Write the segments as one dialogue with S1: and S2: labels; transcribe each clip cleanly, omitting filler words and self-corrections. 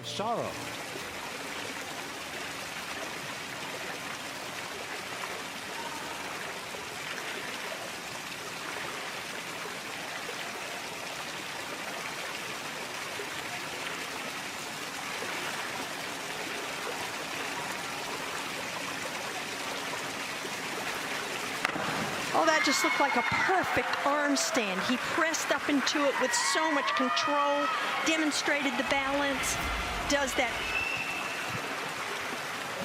S1: sorrow.
S2: Oh, that just looked like a perfect arm stand. He pressed up into it with so much control, demonstrated the balance, does that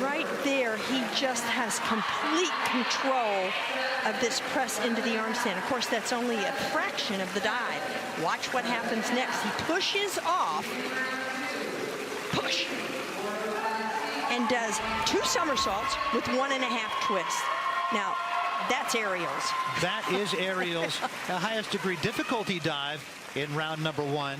S2: right there. He just has complete control of this press into the arm stand. Of course, that's only a fraction of the dive. Watch what happens next. He pushes off, push, and does 2 somersaults with 1.5 twists. Now, that's aerials.
S1: That is aerials, the highest degree difficulty dive in round number 1.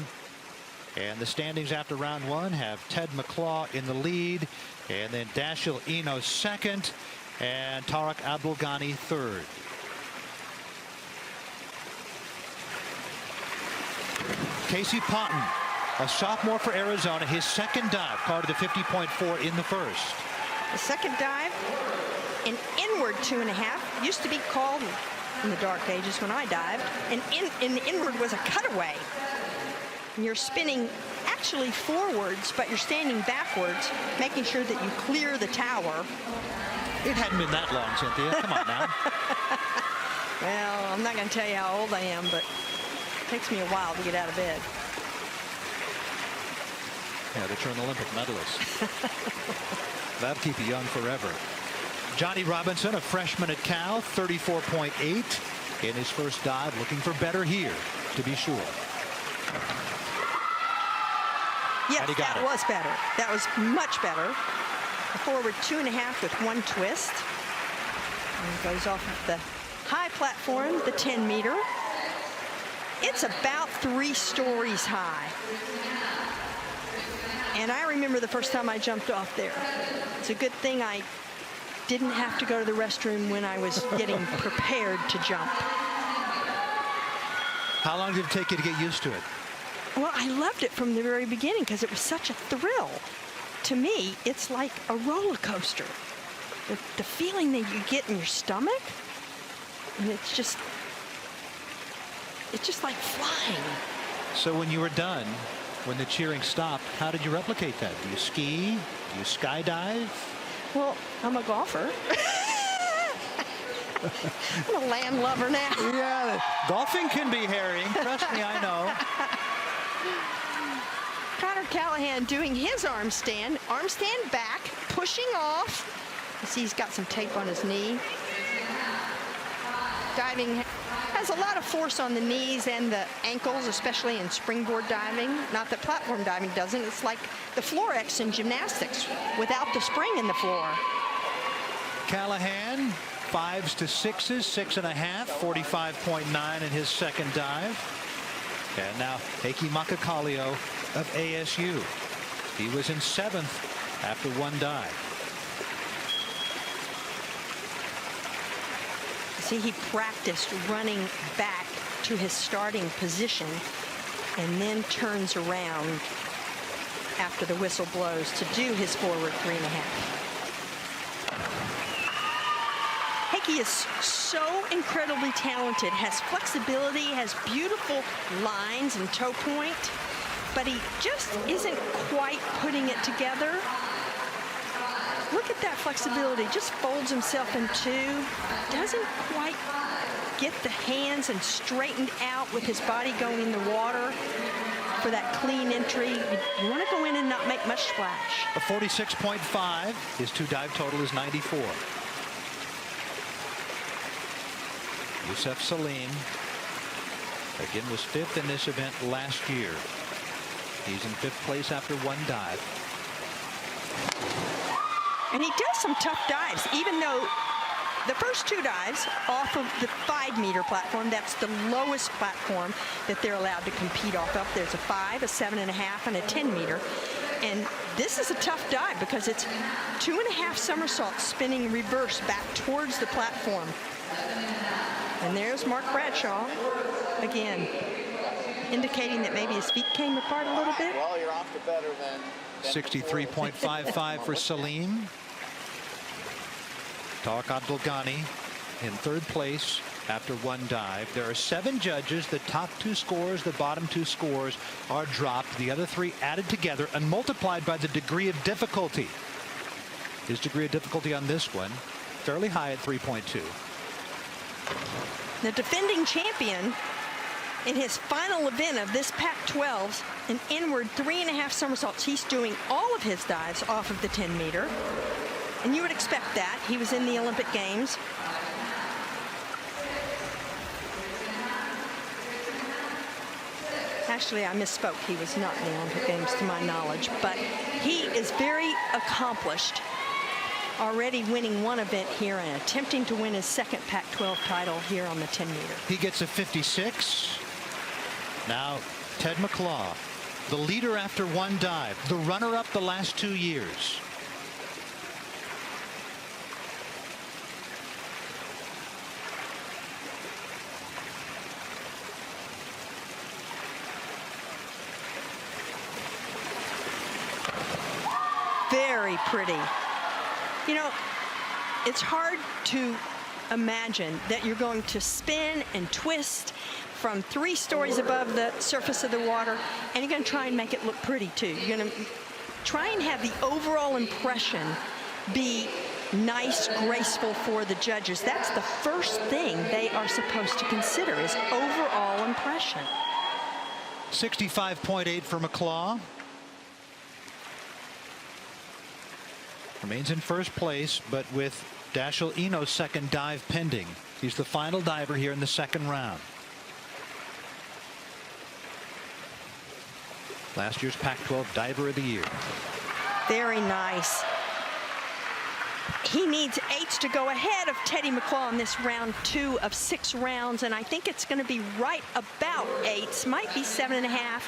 S1: And the standings after round 1 have Ted McClaw in the lead, and then Dashil Eno second, and Tariq Abdulghani third. Casey Potton, a sophomore for Arizona, his second dive, carded the 50.4 in the first.
S2: The second dive, an inward 2.5, used to be called in the dark ages when I dived, and inward was a cutaway. And you're spinning actually forwards, but you're standing backwards, making sure that you clear the tower.
S1: It hadn't been that long, Cynthia. Come on now.
S2: Well, I'm not going to tell you how old I am, but it takes me a while to get out of bed.
S1: Yeah, they turn Olympic medalist. That'll keep you young forever. Johnny Robinson, a freshman at Cal, 34.8 in his first dive, looking for better here, to be sure.
S2: Yes, that was better. That was much better. A forward 2.5 with 1 twist. And goes off of the high platform, the 10-meter. It's about 3 stories high. And I remember the first time I jumped off there. It's a good thing I didn't have to go to the restroom when I was getting prepared to jump.
S1: How long did it take you to get used to it?
S2: Well, I loved it from the very beginning because it was such a thrill. To me, it's like a roller coaster. The feeling that you get in your stomach, and it's just like flying.
S1: So when you were done, when the cheering stopped, how did you replicate that? Do you ski? Do you skydive?
S2: Well, I'm a golfer. I'm a land lover now.
S1: Yeah, golfing can be harrying. Trust me, I know.
S2: Connor Callahan doing his arm stand back, pushing off. You see he's got some tape on his knee. Diving has a lot of force on the knees and the ankles, especially in springboard diving. Not that platform diving doesn't. It's like the floor X in gymnastics without the spring in the floor.
S1: Callahan, 5s to 6s, 6.5, 45.9 in his second dive. And now Heikki Makakalio of ASU. He was in 7th after 1 dive.
S2: See, he practiced running back to his starting position and then turns around after the whistle blows to do his forward 3.5. Heikki is so incredibly talented, has flexibility, has beautiful lines and toe point, but he just isn't quite putting it together. Look at that flexibility, just folds himself in 2, doesn't quite get the hands and straightened out with his body going in the water for that clean entry. You want to go in and not make much splash.
S1: A 46.5, his 2 dive total is 94. Youssef Salim, again, was 5th in this event last year. He's in 5th place after 1 dive.
S2: And he does some tough dives, even though the first 2 dives off of the 5-meter platform, that's the lowest platform that they're allowed to compete off of. There's a 5, a 7.5, and a 10-meter. And this is a tough dive because it's 2.5 somersaults spinning reverse back towards the platform. And there's Mark Bradshaw again, indicating that maybe his feet came apart a little bit.
S3: Well, you're off to better than
S1: 63.55 for Salim. Tariq Abdulghani in third place after one dive. There are 7 judges. The top 2 scores, the bottom 2 scores are dropped. The other 3 added together and multiplied by the degree of difficulty. His degree of difficulty on this one, fairly high at 3.2.
S2: The defending champion in his final event of this Pac-12's an inward 3.5 somersaults. He's doing all of his dives off of the 10-meter. And you would expect that. He was in the Olympic Games. Actually, I misspoke. He was not in the Olympic Games to my knowledge, but he is very accomplished, already winning one event here and attempting to win his second Pac-12 title here on the 10-meter.
S1: He gets a 56. Now, Ted McClaw, the leader after one dive, the runner-up the last 2 years.
S2: Very pretty. You know, it's hard to imagine that you're going to spin and twist from 3 stories above the surface of the water, and you're going to try and make it look pretty too. You're going to try and have the overall impression be nice, graceful for the judges. That's the first thing they are supposed to consider, is overall impression.
S1: 65.8 for McClaw. Remains in first place, but with Dashiell Eno's second dive pending. He's the final diver here in the second round. Last year's Pac-12 Diver of the Year.
S2: Very nice. He needs 8s to go ahead of Teddy McClaw in this round 2 of 6 rounds, and I think it's going to be right about 8s, might be 7.5.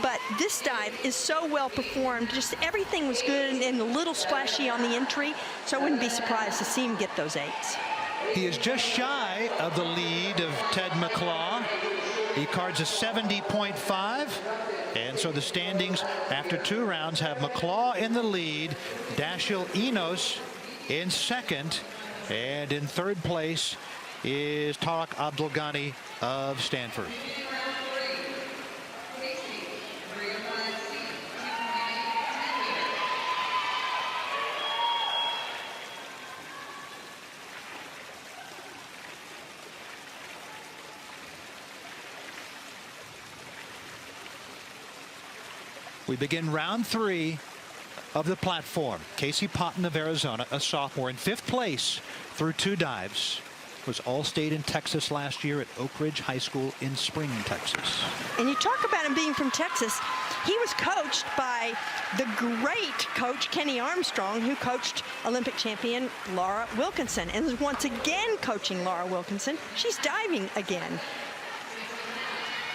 S2: But this dive is so well performed. Just everything was good and a little splashy on the entry, so I wouldn't be surprised to see him get those 8s.
S1: He is just shy of the lead of Ted McClaw. He cards a 70.5. And so the standings after 2 rounds have McClaw in the lead, Dashiell Enos in second, and in third place is Tariq Abdulghani of Stanford. We begin round 3 of the platform. Casey Potton of Arizona, a sophomore, in 5th place through 2 dives. Was All-State in Texas last year at Oak Ridge High School in Spring, Texas.
S2: And you talk about him being from Texas. He was coached by the great coach Kenny Armstrong, who coached Olympic champion Laura Wilkinson, and is once again coaching Laura Wilkinson. She's diving again.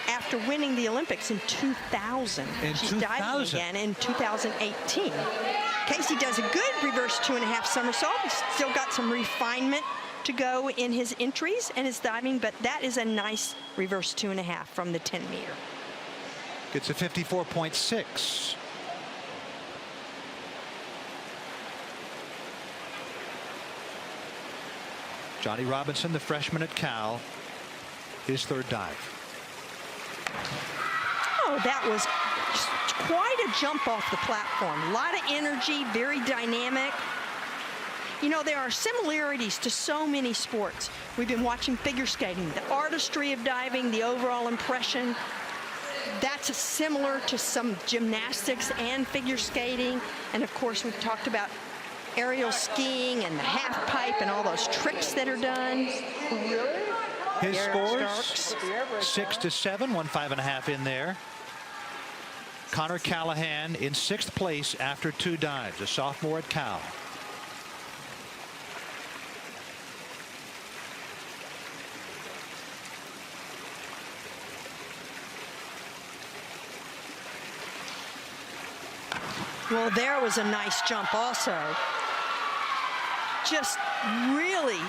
S2: After winning the Olympics in 2000. She's diving again in 2018. Casey does a good reverse 2.5 somersault. He's still got some refinement to go in his entries and his diving, but that is a nice reverse 2.5 from the 10-meter.
S1: Gets a 54.6. Johnny Robinson, the freshman at Cal, his third dive.
S2: Oh, that was just quite a jump off the platform. A lot of energy, very dynamic. You know, there are similarities to so many sports. We've been watching figure skating, the artistry of diving, the overall impression. That's similar to some gymnastics and figure skating. And of course, we've talked about aerial skiing and the half pipe and all those tricks that are done.
S1: His scores 6-7, 5.5 in there. Connor Callahan in 6th place after 2 dives, a sophomore at Cal.
S2: Well, there was a nice jump also. Just really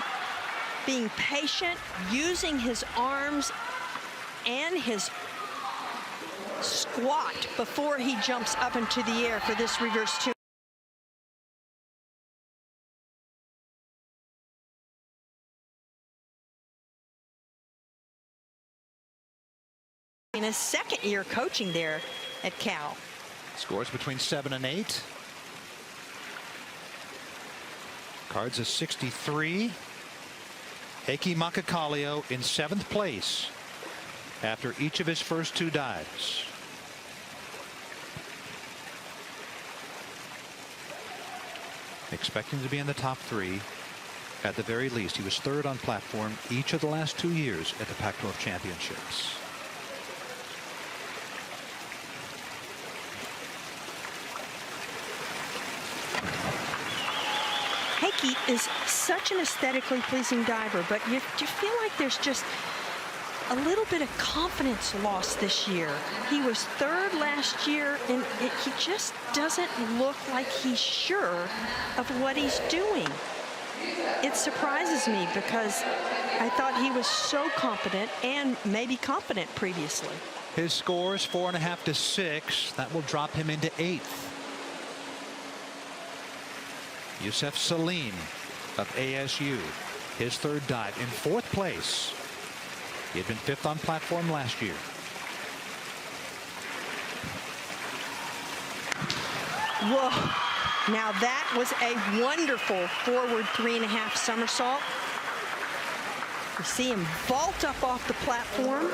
S2: being patient, using his arms and his squat before he jumps up into the air for this reverse 2. In his second year coaching there at Cal.
S1: Scores between 7 and 8. Cards a 63. Heikki Makakallio in 7th place after each of his first 2 dives. Expecting to be in the top 3 at the very least. He was 3rd on platform each of the last 2 years at the Pac-12 Championships.
S2: Heikki is such an aesthetically pleasing diver, but you feel like there's just a little bit of confidence lost this year. He was 3rd last year, and he just doesn't look like he's sure of what he's doing. It surprises me because I thought he was so confident and maybe confident previously.
S1: His scores 4.5 to 6. That will drop him into 8th. Yusef Salim of ASU, his 3rd dive in 4th place. He had been 5th on platform last year.
S2: Whoa. Now that was a wonderful forward 3.5 somersault. You see him vault up off the platform,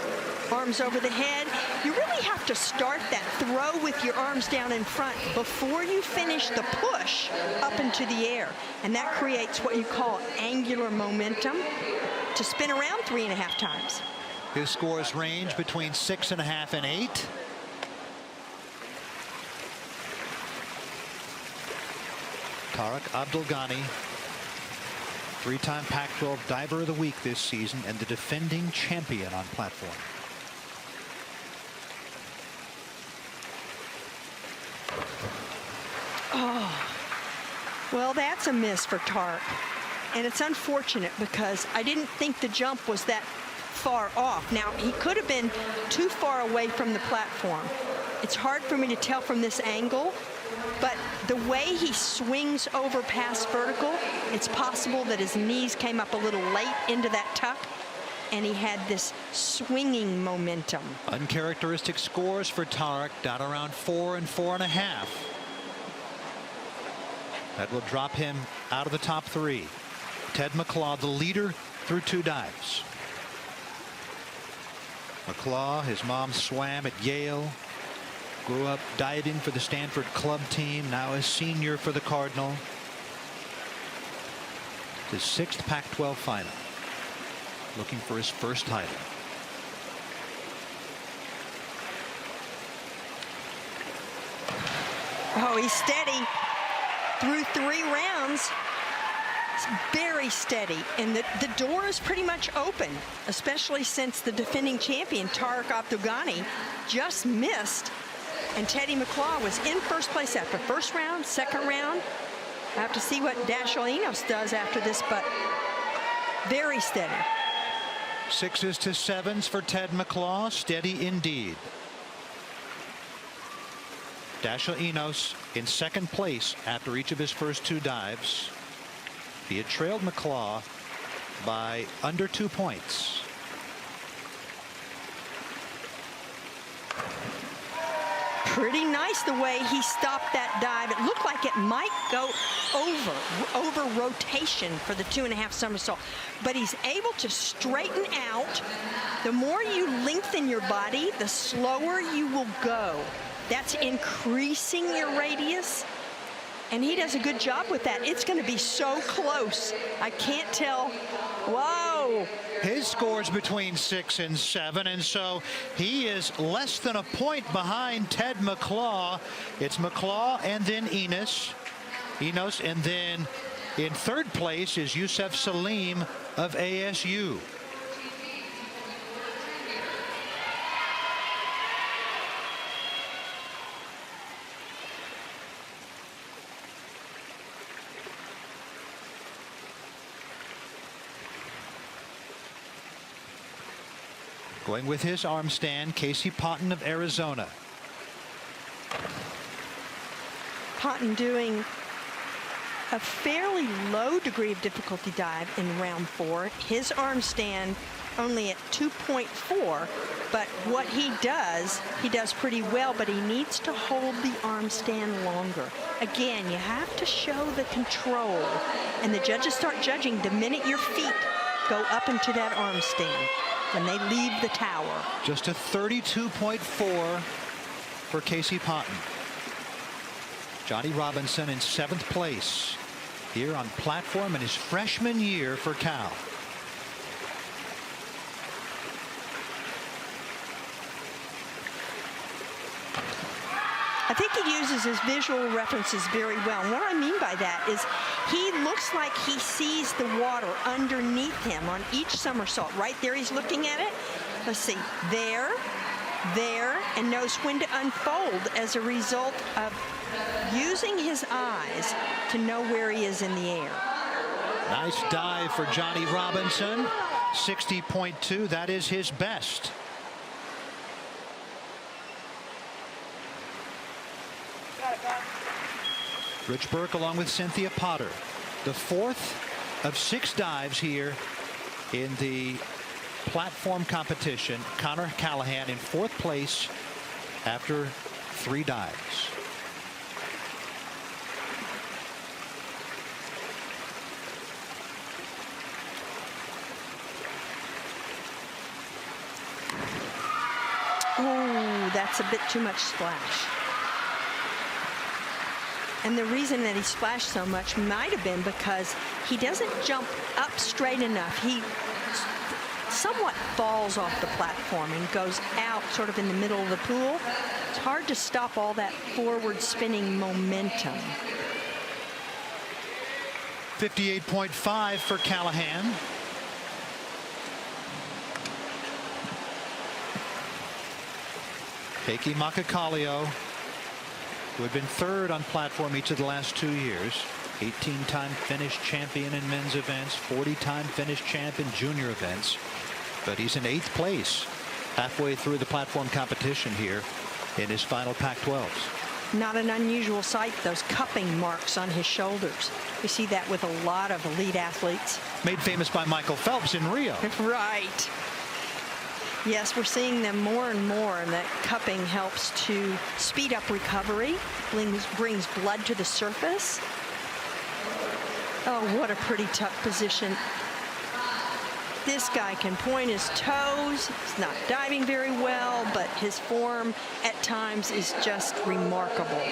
S2: arms over the head. You really have to start that throw with your arms down in front before you finish the push up into the air. And that creates what you call angular momentum to spin around 3.5 times.
S1: His scores range between 6.5 and 8. Tarek Abdelghani, 3-time Pac-12 Diver of the Week this season and the defending champion on platform.
S2: Oh, well, that's a miss for Tarek. And it's unfortunate because I didn't think the jump was that far off. Now, he could have been too far away from the platform. It's hard for me to tell from this angle, but the way he swings over past vertical, it's possible that his knees came up a little late into that tuck, and he had this swinging momentum.
S1: Uncharacteristic scores for Tarek, down around 4 and 4.5. That will drop him out of the top 3. Ted McClaw, the leader through 2 dives. McClaw, his mom swam at Yale, grew up diving for the Stanford club team, now a senior for the Cardinal. His 6th Pac-12 final, looking for his first title.
S2: Oh, he's steady through 3 rounds. It's very steady, and the door is pretty much open, especially since the defending champion Tarek Abdelghani just missed, and Teddy McClaw was in 1st place after 1st round, 2nd round. I have to see what Dashiell Enos does after this, but very steady.
S1: 6s to 7s for Ted McClaw, steady indeed. Dashiell Enos in 2nd place after each of his first 2 dives. He had trailed McClaw by under 2 points.
S2: Pretty nice the way he stopped that dive. It looked like it might go over rotation for the 2.5 somersault, but he's able to straighten out. The more you lengthen your body, the slower you will go. That's increasing your radius, and he does a good job with that. It's going to be so close. I can't tell. Whoa.
S1: His scores between 6 and 7, and so he is less than a point behind Ted McClaw. It's McClaw and then Enos, and then in 3rd place is Yusef Salim of ASU. Going with his arm stand, Casey Ponton of Arizona.
S2: Ponton doing a fairly low degree of difficulty dive in round 4. His arm stand only at 2.4, but what he does pretty well, but he needs to hold the arm stand longer. Again, you have to show the control, and the judges start judging the minute your feet go up into that arm stand when they leave the tower.
S1: Just a 32.4 for Casey Ponton. Johnny Robinson in 7th place here on platform in his freshman year for Cal.
S2: I think he uses his visual references very well. And what I mean by that is he looks like he sees the water underneath him on each somersault. Right there, he's looking at it. Let's see, there, and knows when to unfold as a result of using his eyes to know where he is in the air.
S1: Nice dive for Johnny Robinson. 60.2, that is his best. Rich Burke along with Cynthia Potter. The 4th of 6 dives here in the platform competition. Connor Callahan in 4th place after 3 dives.
S2: Oh, that's a bit too much splash. And the reason that he splashed so much might have been because he doesn't jump up straight enough. He somewhat falls off the platform and goes out sort of in the middle of the pool. It's hard to stop all that forward spinning momentum.
S1: 58.5 for Callahan. Heikki Makakalio, who had been 3rd on platform each of the last 2 years. 18-time Finnish champion in men's events, 40-time Finnish champ in junior events. But he's in 8th place halfway through the platform competition here in his final Pac-12s.
S2: Not an unusual sight, those cupping marks on his shoulders. We see that with a lot of elite athletes.
S1: Made famous by Michael Phelps in Rio.
S2: Right. Yes, we're seeing them more and more, and that cupping helps to speed up recovery, brings blood to the surface. Oh, what a pretty tough position. This guy can point his toes. He's not diving very well, but his form at times is just remarkable.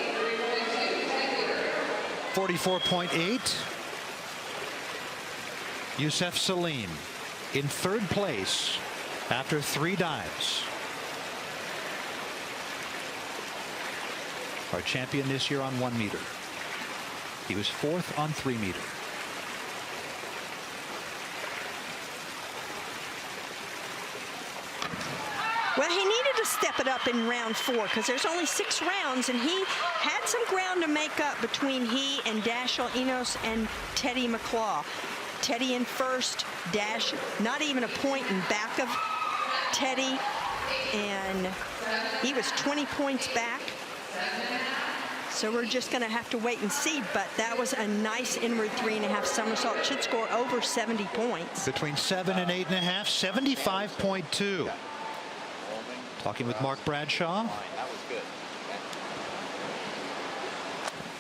S1: 44.8. Youssef Salim in 3rd place after 3 dives. Our champion this year on 1 meter. He was 4th on 3 meter.
S2: Well, he needed to step it up in round 4 because there's only 6 rounds, and he had some ground to make up between he and Dashiell Enos and Teddy McClaw. Teddy in 1st, Dash not even a point in back of Teddy, and he was 20 points back. So we're just going to have to wait and see, but that was a nice inward 3.5 somersault. Should score over 70 points.
S1: Between 7 and 8.5, 75.2. Talking with Mark Bradshaw.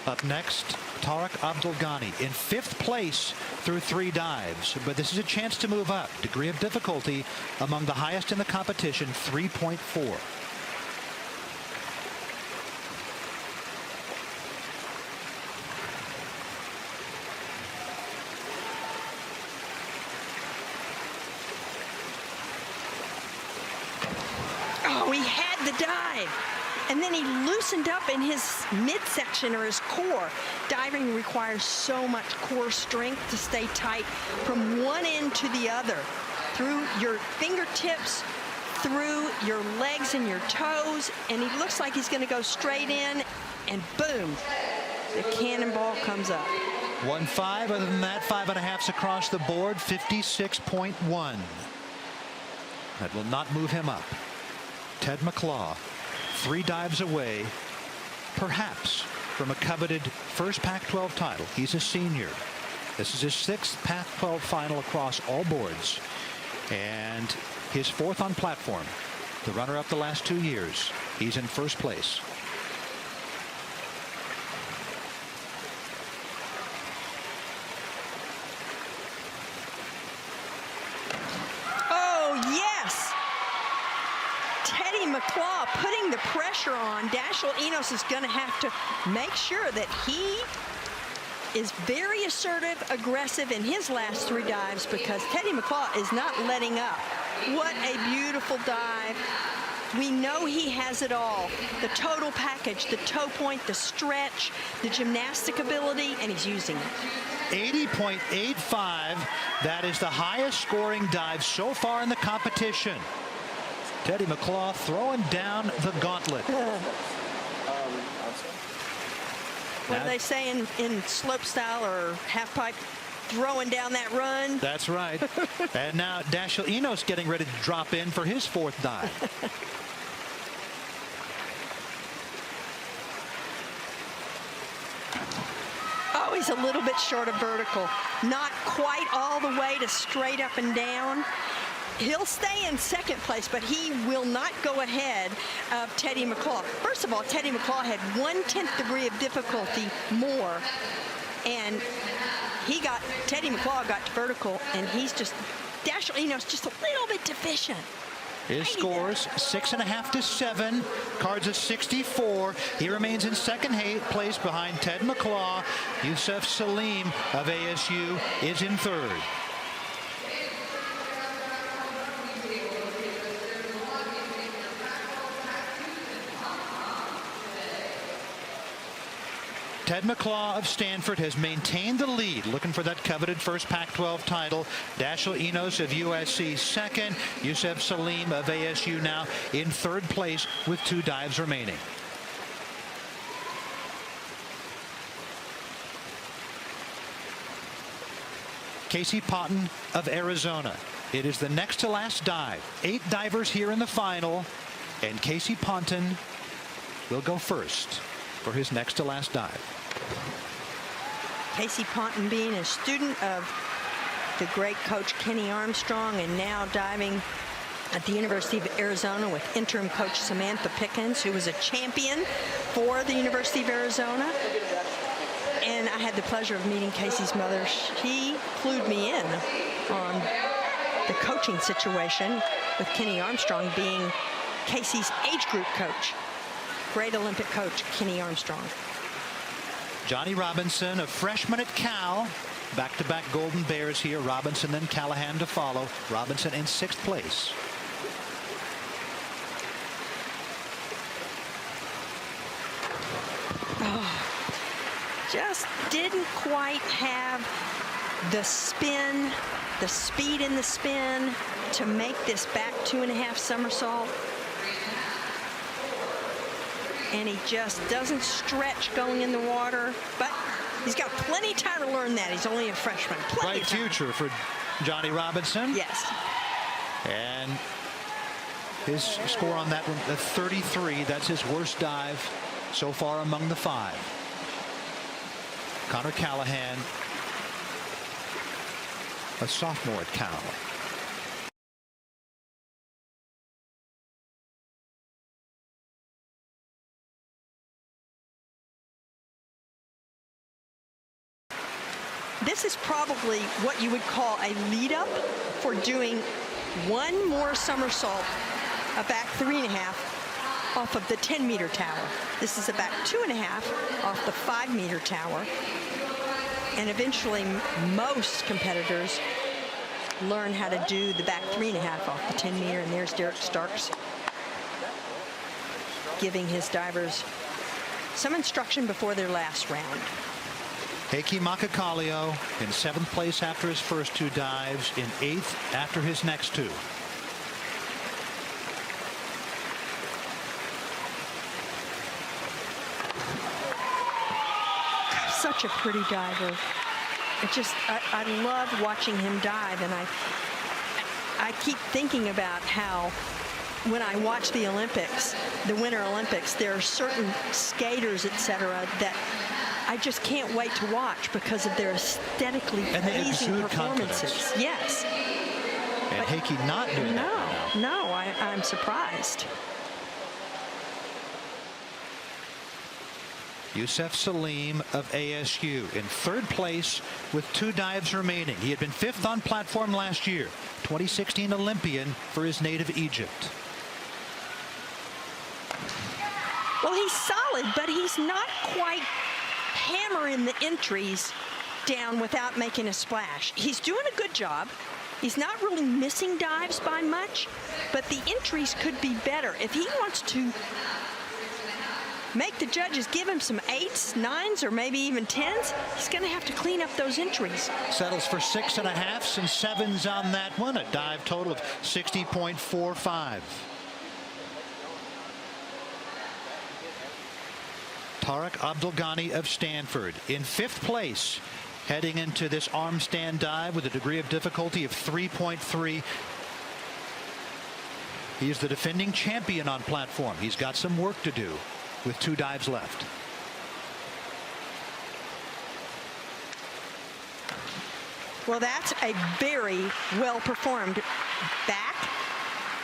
S1: Up next, Tarek Abdulghani in 5th place through 3 dives, but this is a chance to move up. Degree of difficulty among the highest in the competition, 3.4.
S2: Oh, he had the dive. And then he loosened up in his midsection or his core. Diving requires so much core strength to stay tight from one end to the other, through your fingertips, through your legs and your toes. And he looks like he's going to go straight in, and boom, the cannonball comes up.
S1: 1.5. Other than that, 5.5s across the board, 56.1. That will not move him up. Ted McClaw, 3 dives away, perhaps, from a coveted first Pac-12 title. He's a senior. This is his 6th Pac-12 final across all boards, and his 4th on platform. The runner-up the last 2 years. He's in first place.
S2: Oh, yes! Teddy McClaw putting the pressure on. Dashiell Enos is going to have to make sure that he is very assertive, aggressive in his last 3 dives, because Teddy McClaw is not letting up. What a beautiful dive. We know he has it all. The total package, the toe point, the stretch, the gymnastic ability, and he's using it.
S1: 80.85. That is the highest scoring dive so far in the competition. Teddy McClaw throwing down the gauntlet.
S2: What do they say in slope style or half pipe? Throwing down that run.
S1: That's right. And now Dashiell Enos getting ready to drop in for his 4th dive.
S2: Oh, he's a little bit short of vertical. Not quite all the way to straight up and down. He'll stay in 2nd place, but he will not go ahead of Teddy McClaw. First of all, Teddy McClaw had 1/10 degree of difficulty more, and Teddy McClaw got to vertical, and he's just, Dashiell Enos just a little bit deficient.
S1: His scores 6.5 to 7. Cards at 64. He remains in 2nd place behind Ted McClaw. Yusuf Salim of ASU is in 3rd. Ted McClaw of Stanford has maintained the lead, looking for that coveted first Pac-12 title. Dashiell Enos of USC 2nd. Yusuf Salim of ASU now in 3rd place with 2 dives remaining. Casey Ponton of Arizona. It is the next to last dive. 8 divers here in the final, and Casey Ponton will go first for his next to last dive.
S2: Casey Ponton being a student of the great coach Kenny Armstrong, and now diving at the University of Arizona with interim coach Samantha Pickens, who was a champion for the University of Arizona. And I had the pleasure of meeting Casey's mother. She clued me in on the coaching situation, with Kenny Armstrong being Casey's age group coach. Great Olympic coach, Kenny Armstrong.
S1: Johnny Robinson, a freshman at Cal. Back-to-back Golden Bears here. Robinson, then Callahan to follow. Robinson in 6th place.
S2: Oh, just didn't quite have the spin, the speed in the spin to make this back 2.5 somersault. And he just doesn't stretch going in the water, but he's got plenty of time to learn that. He's only a freshman.
S1: Bright future for Johnny Robinson.
S2: Yes.
S1: And his score on that one, the 33. That's his worst dive so far among the 5. Connor Callahan, a sophomore at Cal.
S2: This is probably what you would call a lead up for doing 1 more somersault, a back 3.5 off of the 10-meter tower. This is a back 2.5 off the 5-meter tower. And eventually most competitors learn how to do the back 3.5 off the 10-meter. And there's Derek Starks giving his divers some instruction before their last round.
S1: Heikki Makakalio in 7th place after his first 2 dives, in 8th after his next 2.
S2: Such a pretty diver. I love watching him dive, and I keep thinking about how when I watch the Olympics, the Winter Olympics, there are certain skaters, etc., that I just can't wait to watch because of their aesthetically pleasing performances. Yes.
S1: And Hickey not doing that.
S2: No, I'm surprised.
S1: Yusef Salim of ASU in third place with 2 dives remaining. He had been 5th on platform last year, 2016 Olympian for his native Egypt.
S2: Well, he's solid, but he's not quite hammering the entries down without making a splash. He's doing a good job. He's not really missing dives by much, but the entries could be better. If he wants to make the judges give him some 8s, 9s, or maybe even 10s, he's going to have to clean up those entries.
S1: Settles for 6.5s and 7s on that one, a dive total of 60.45. Tariq Abdelghani of Stanford in 5th place, heading into this arm stand dive with a degree of difficulty of 3.3. He is the defending champion on platform. He's got some work to do with 2 dives left.
S2: Well, that's a very well performed back,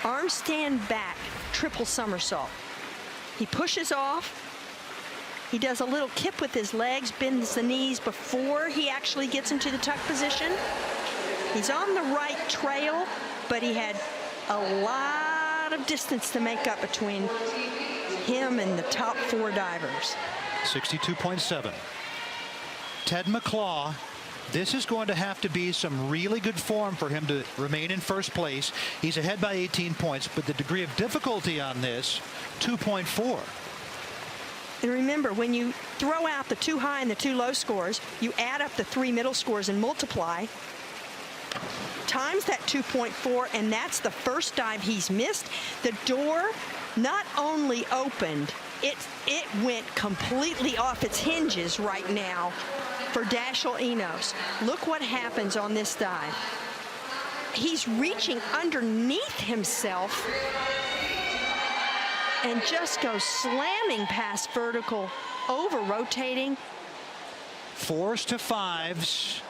S2: arm stand back, triple somersault. He pushes off. He does a little kip with his legs, bends the knees before he actually gets into the tuck position. He's on the right trail, but he had a lot of distance to make up between him and the top 4 divers.
S1: 62.7. Ted McClaw, this is going to have to be some really good form for him to remain in first place. He's ahead by 18 points, but the degree of difficulty on this, 2.4.
S2: And remember, when you throw out the 2 high and the 2 low scores, you add up the 3 middle scores and multiply times that 2.4, and that's the first dive he's missed. The door not only opened, it went completely off its hinges right now for Dashiell Enos. Look what happens on this dive. He's reaching underneath himself and just goes slamming past vertical, over rotating.
S1: 4s to 5s,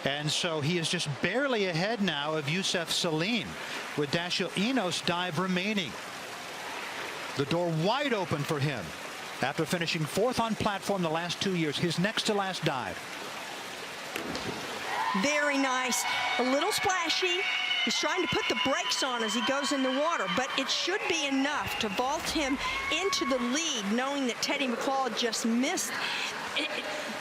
S1: and so he is just barely ahead now of Yusef Salim with Dashiell Enos dive remaining. The door wide open for him after finishing 4th on platform the last 2 years, his next to last dive.
S2: Very nice, a little splashy. He's trying to put the brakes on as he goes in the water, but it should be enough to vault him into the lead, knowing that Teddy McClaw just missed.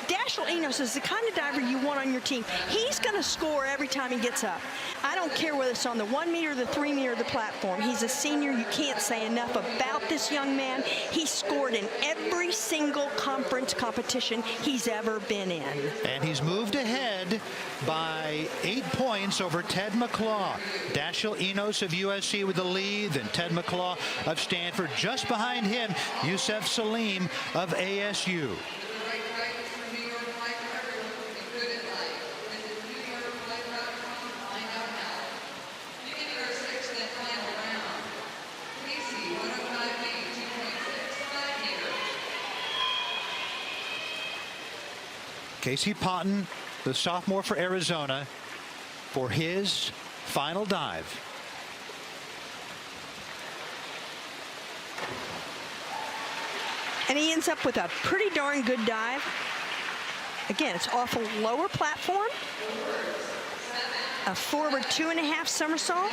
S2: Dashiell Enos is the kind of diver you want on your team. He's going to score every time he gets up. I don't care whether it's on the 1 meter, the 3 meter, the platform. He's a senior. You can't say enough about this young man. He scored in every single conference competition he's ever been in.
S1: And he's moved ahead by 8 points over Ted McClaw. Dashiell Enos of USC with the lead, then Ted McClaw of Stanford. Just behind him, Yusef Salim of ASU. Casey Potton, the sophomore for Arizona, for his final dive.
S2: And he ends up with a pretty darn good dive. Again, it's off a lower platform. A forward 2.5 somersault.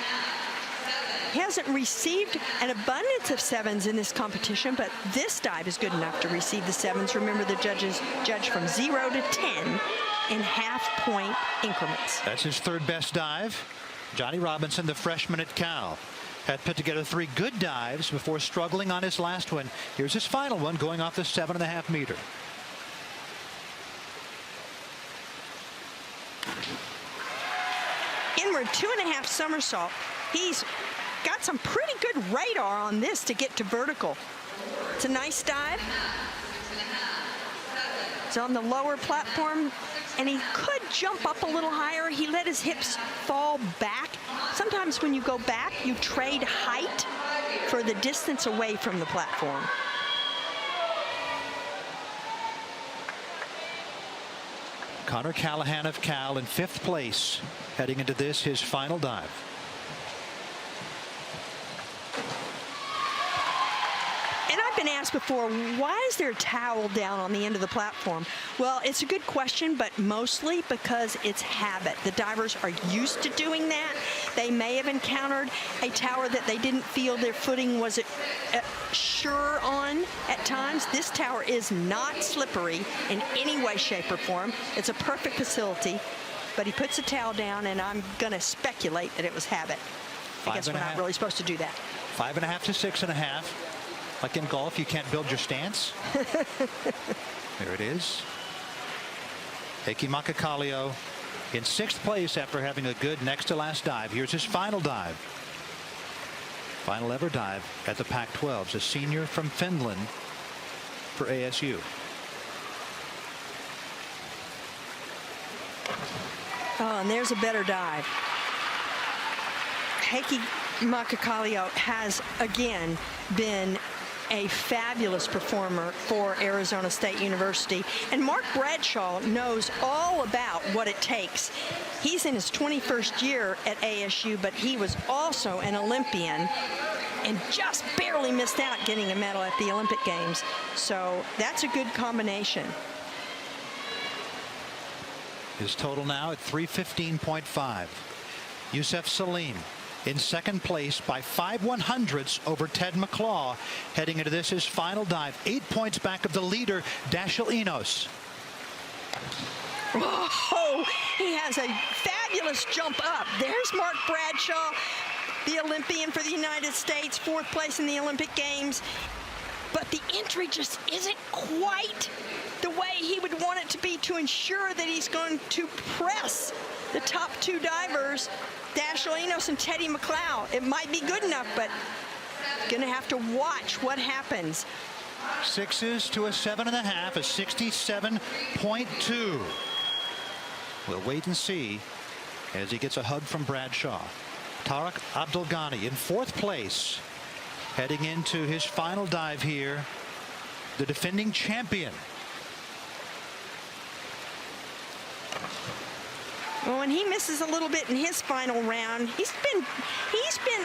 S2: He hasn't received an abundance of 7s in this competition, but this dive is good enough to receive the 7s. Remember, the judges judge from 0 to 10 in half-point increments.
S1: That's his 3rd best dive. Johnny Robinson, the freshman at Cal, had put together 3 good dives before struggling on his last one. Here's his final one, going off the 7.5 meter.
S2: Inward 2.5 somersault. He's got some pretty good radar on this to get to vertical. It's a nice dive. It's on the lower platform, and he could jump up a little higher. He let his hips fall back. Sometimes when you go back, you trade height for the distance away from the platform.
S1: Connor Callahan of Cal in 5th place, heading into this, his final dive.
S2: And I've been asked before, why is there a towel down on the end of the platform? Well, it's a good question, but mostly because it's habit. The divers are used to doing that. They may have encountered a tower that they didn't feel their footing was sure on at times. This tower is not slippery in any way, shape, or form. It's a perfect facility, but he puts a towel down, and I'm going to speculate that it was habit. I guess we're not really supposed to do that.
S1: 5.5 to 6.5. Like in golf, you can't build your stance. There it is. Heikki Makakalio in 6th place after having a good next to last dive. Here's his final dive. Final ever dive at the Pac-12. A senior from Finland for ASU.
S2: Oh, and there's a better dive. Heikki Makakalio has again been a fabulous performer for Arizona State University, and Mark Bradshaw knows all about what it takes. He's in his 21st year at ASU, but he was also an Olympian and just barely missed out getting a medal at the Olympic Games. So that's a good combination.
S1: His total now at 315.5. Youssef Salim in 2nd place by 5/100ths over Ted McClaw, heading into this his final dive. 8 points back of the leader, Dashiell Enos.
S2: Oh, he has a fabulous jump up. There's Mark Bradshaw, the Olympian for the United States, 4th place in the Olympic Games. But the entry just isn't quite the way he would want it to be to ensure that he's going to press the top 2 divers, Dashiell Enos and Teddy McCloud. It might be good enough, but gonna have to watch what happens.
S1: 6s to a 7.5, a 67.2. We'll wait and see as he gets a hug from Bradshaw. Tarek Abdelghani in 4th place, heading into his final dive here, the defending champion.
S2: Well, when he misses a little bit in his final round, he's been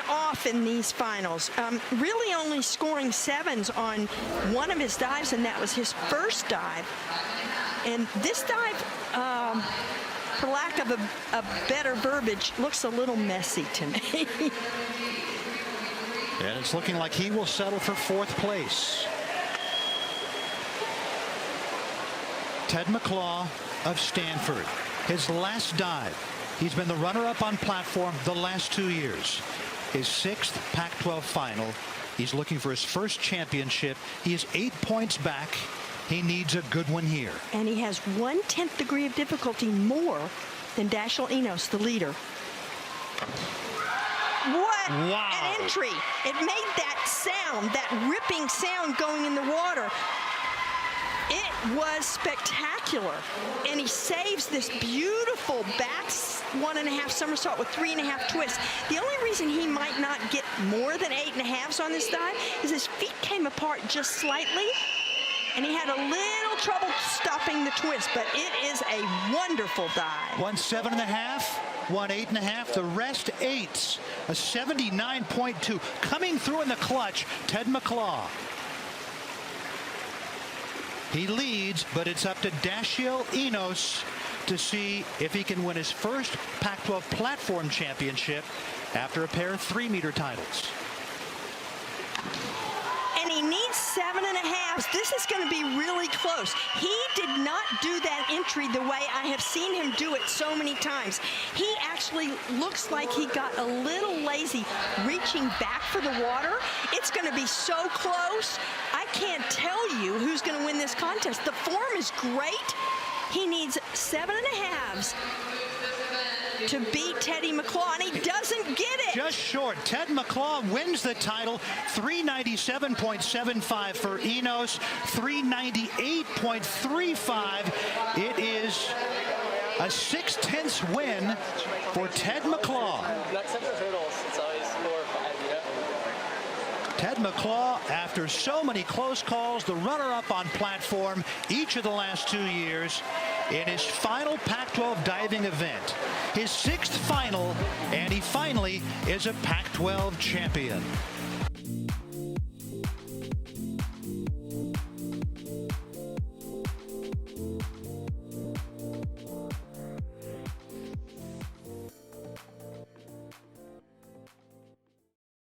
S2: off in these finals, really only scoring 7s on one of his dives, and that was his first dive. And this dive, for lack of a better verbiage, looks a little messy to me.
S1: And it's looking like he will settle for 4th place. Ted McClaw of Stanford. His last dive. He's been the runner-up on platform the last 2 years. His 6th Pac-12 final. He's looking for his first championship. He is 8 points back. He needs a good one here.
S2: And he has 1/10 degree of difficulty more than Dashiell Enos, the leader. What an entry. It made that sound, that ripping sound going in the water. It was spectacular, and he saves this beautiful back 1.5 somersault with 3.5 twists. The only reason he might not get more than 8.5s on this dive is his feet came apart just slightly, and he had a little trouble stopping the twist, but it is a wonderful dive.
S1: 1 7.5, 1 8.5, the rest 8s, a 79.2. Coming through in the clutch, Ted McClaw. He leads, but it's up to Dashiell Enos to see if he can win his first Pac-12 platform championship after a pair of 3-meter titles.
S2: And he needs 7.5s. This is going to be really close. He did not do that entry the way I have seen him do it so many times. He actually looks like he got a little lazy reaching back for the water. It's going to be so close. I can't tell you who's going to win this contest. The form is great. He needs 7.5s to beat Teddy McClaw, and he doesn't get it.
S1: Just short. Ted McClaw wins the title. 397.75 for Enos. 398.35. It is a 6/10 win for Ted McClaw.
S3: Except for hurdles, it's always 4 or 5, you know?
S1: Ted McClaw, after so many close calls, the runner-up on platform each of the last 2 years in his final Pac-12 diving event. His 6th final, and he finally is a Pac-12 champion.